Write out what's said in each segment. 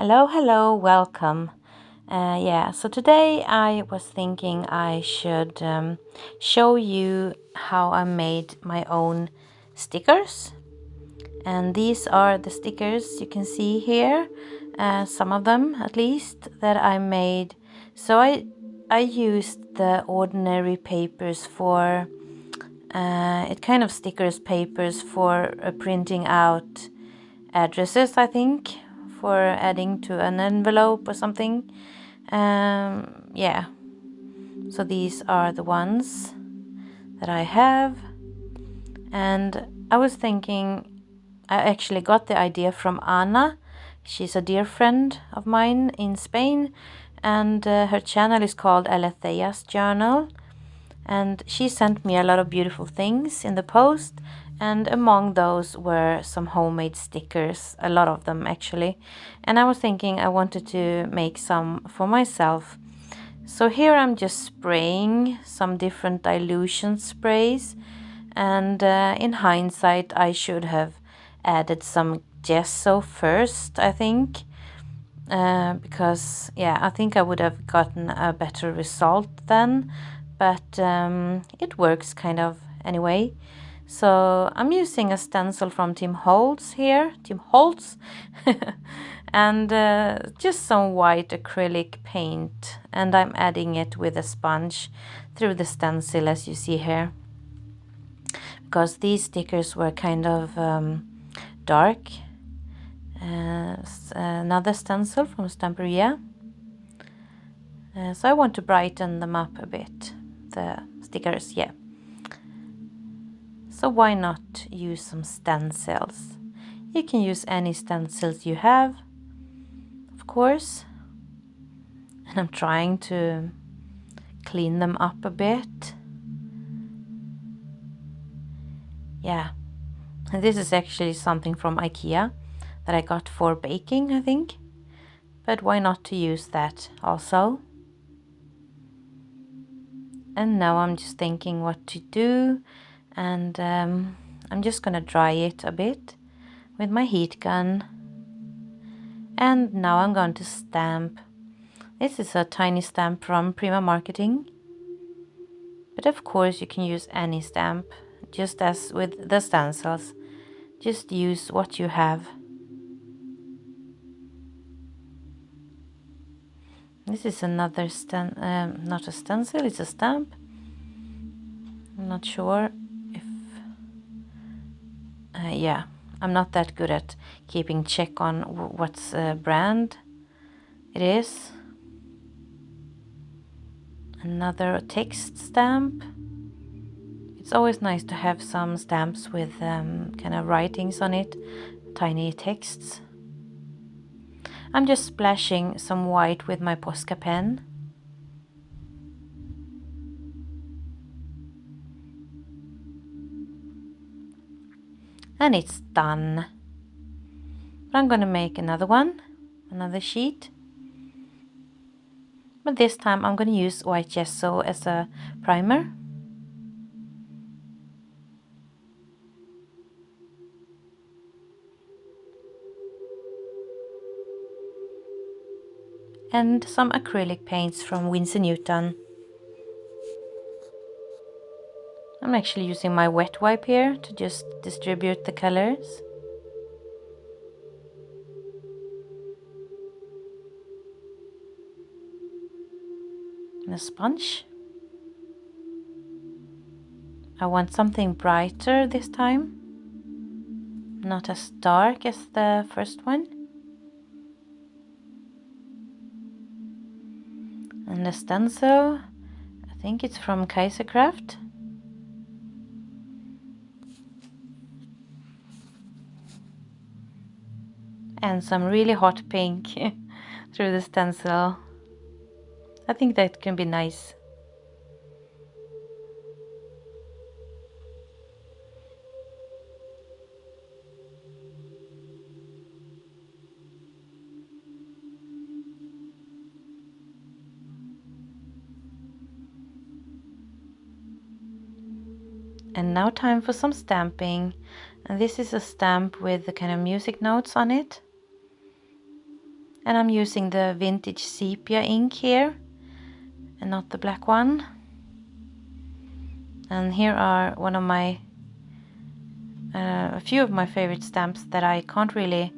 Hello, welcome. So today I was thinking I should show you how I made my own stickers. And these are the stickers you can see here, some of them at least, that I made. So I used the ordinary papers for, it kind of stickers papers for printing out addresses, I think, for adding to an envelope or something. Yeah, so these are the ones that I have. And I was thinking, I actually got the idea from Anna. She's a dear friend of mine in Spain, and her channel is called Alethea's Journal. And she sent me a lot of beautiful things in the post, and among those were some homemade stickers, a lot of them actually. And I was thinking I wanted to make some for myself. So here I'm just spraying some different dilution sprays, and in hindsight I should have added some gesso first, I think. Because yeah, I think I would have gotten a better result then, but it works kind of anyway. So I'm using a stencil from Tim Holtz here, Tim Holtz, and just some white acrylic paint, and I'm adding it with a sponge through the stencil as you see here, because these stickers were kind of dark. Another stencil from Stamperia. So I want to brighten them up a bit, the stickers, yeah. So why not use some stencils? You can use any stencils you have, of course. And I'm trying to clean them up a bit. Yeah, and this is actually something from IKEA that I got for baking, I think. But why not to use that also? And now I'm just thinking what to do, and I'm just gonna dry it a bit with my heat gun. And now I'm going to stamp. This is a tiny stamp from Prima Marketing, but of course you can use any stamp, just as with the stencils. Just use what you have. This is another not a stencil, it's a stamp. I'm not sure if yeah, I'm not that good at keeping check on what's brand it is. Another text stamp. It's always nice to have some stamps with kind of writings on it, tiny texts. I'm just splashing some white with my Posca pen. And it's done. But I'm gonna make another one, another sheet. But this time I'm gonna use white gesso as a primer. And some acrylic paints from Winsor Newton. I'm actually using my wet wipe here to just distribute the colors. And a sponge. I want something brighter this time, not as dark as the first one. And the stencil, I think it's from Kaisercraft. And some really hot pink through the stencil. I think that can be nice. And now time for some stamping. And this is a stamp with the kind of music notes on it. And I'm using the vintage sepia ink here and not the black one. And here are one of my a few of my favorite stamps that I can't really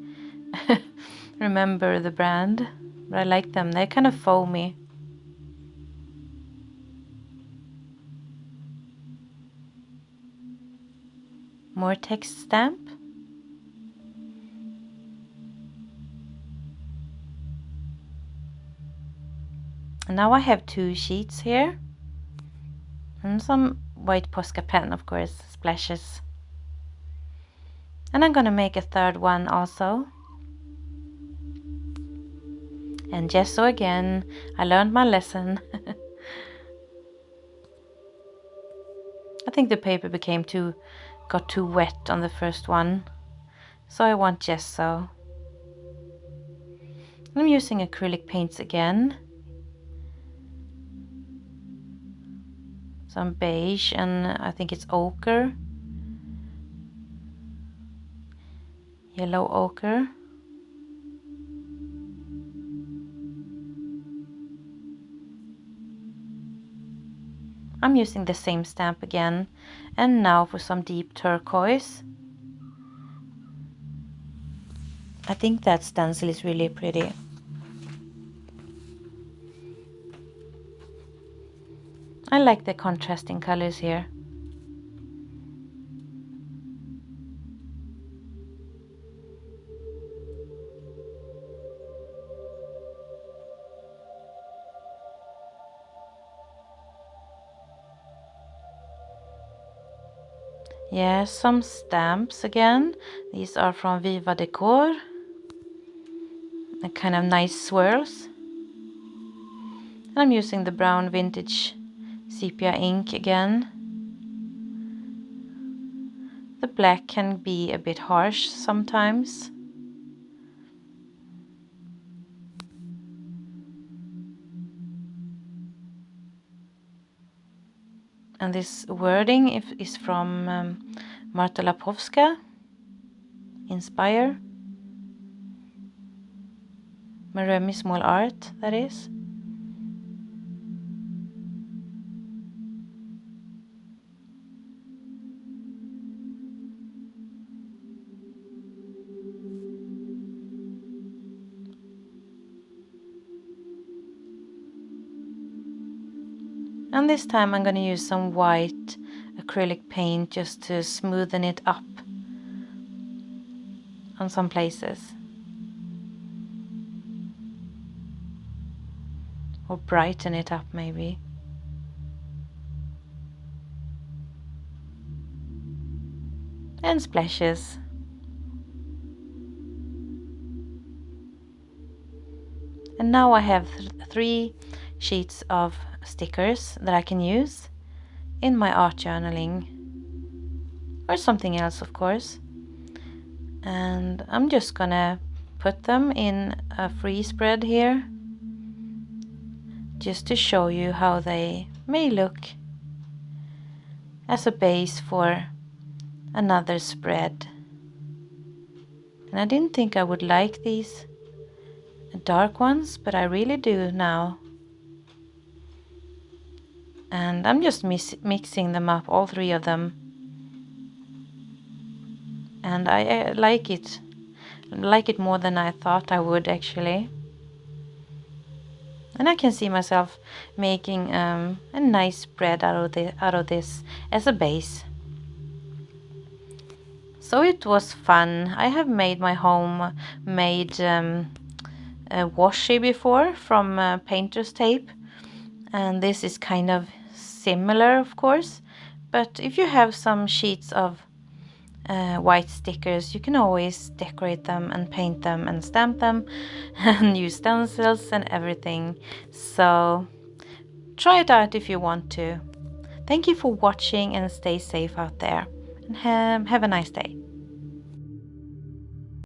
remember the brand, but I like them. They're kind of foamy. More text stamp. And now I have 2 sheets here. And some white Posca pen, of course, splashes. And I'm gonna make a 3rd one also. And gesso again. I learned my lesson. I think the paper got too wet on the first one. So I want gesso. I'm using acrylic paints again. Some beige and I think it's ochre. Yellow ochre. I'm using the same stamp again. And now for some deep turquoise. I think that stencil is really pretty. I like the contrasting colors here. Yeah, some stamps again. These are from Viva Decor. A kind of nice swirls. And I'm using the brown vintage sepia ink again. The black can be a bit harsh sometimes. And this wording is from Marta Lapowska, Inspire. Maremi Small Art, that is. And this time I'm going to use some white acrylic paint just to smoothen it up on some places. Or brighten it up maybe. And splashes. And now I have 3 sheets of stickers that I can use in my art journaling. Or something else, of course. And I'm just gonna put them in a free spread here. Just to show you how they may look as a base for another spread. And I didn't think I would like these dark ones, but I really do now. And I'm just mixing them up, all 3 of them. And I like it. I like it more than I thought I would actually. And I can see myself making a nice spread out of this as a base. So it was fun. I have made my homemade washi before from painter's tape. And this is kind of similar, of course. But if you have some sheets of white stickers, you can always decorate them and paint them and stamp them and use stencils and everything. So try it out if you want to. Thank you for watching and stay safe out there, and have a nice day.